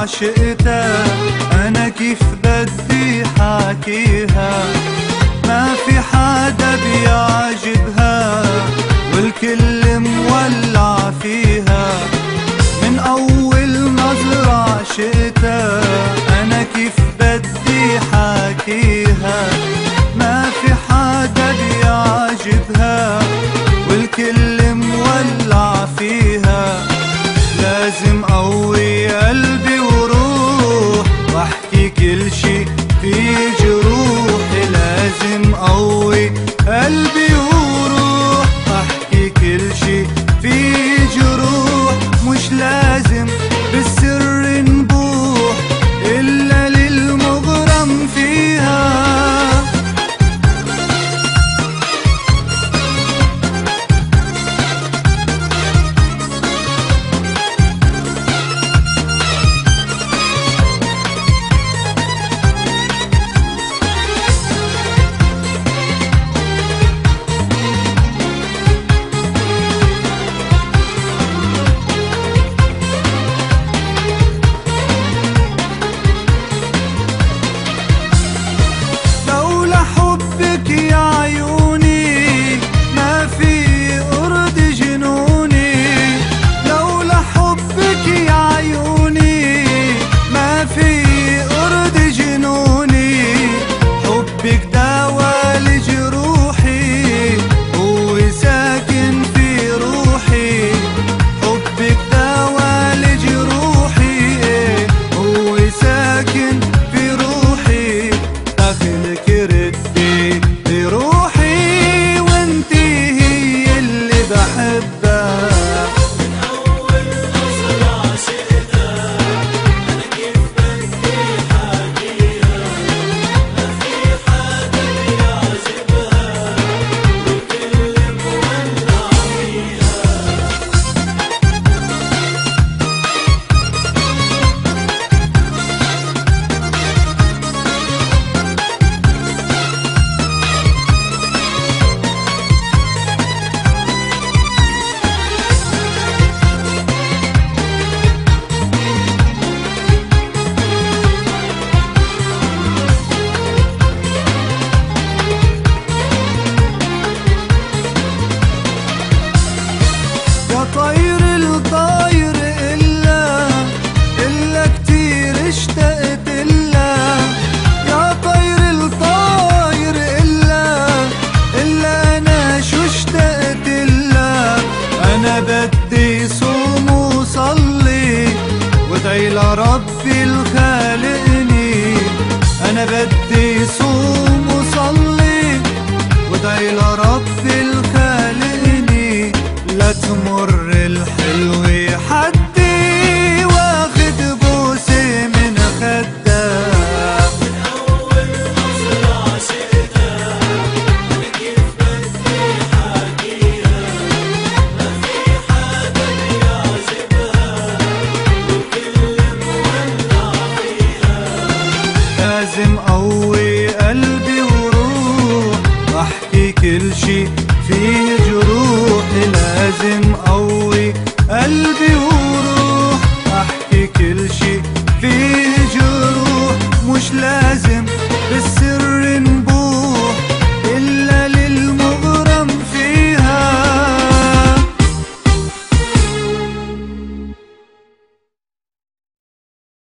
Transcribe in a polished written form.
عشقتها أنا كيف بدي حاكيها، ما في حدا بيعجبها والكل مولع فيها. من أول نظرة عشقتها أنا كيف بدي حاكيها، ما في حدا بيعجبها والكل مولع فيها. لازم قوي قلبي وروح واحكي كل شي في جروحي، لازم قوي قلبي وروح واحكي كل شي في جروح. مش لازم بالسر نبوح إلا للمغرم فيها. طير الطاير إلا كتير اشتقت إلا، يا طير الطاير إلا أنا شو اشتقت إلا. أنا بدي صوم وصلي وادعي لربي الخالقني، أنا بدي صوم وصلي وادعي لربي الخالقني. لا تمر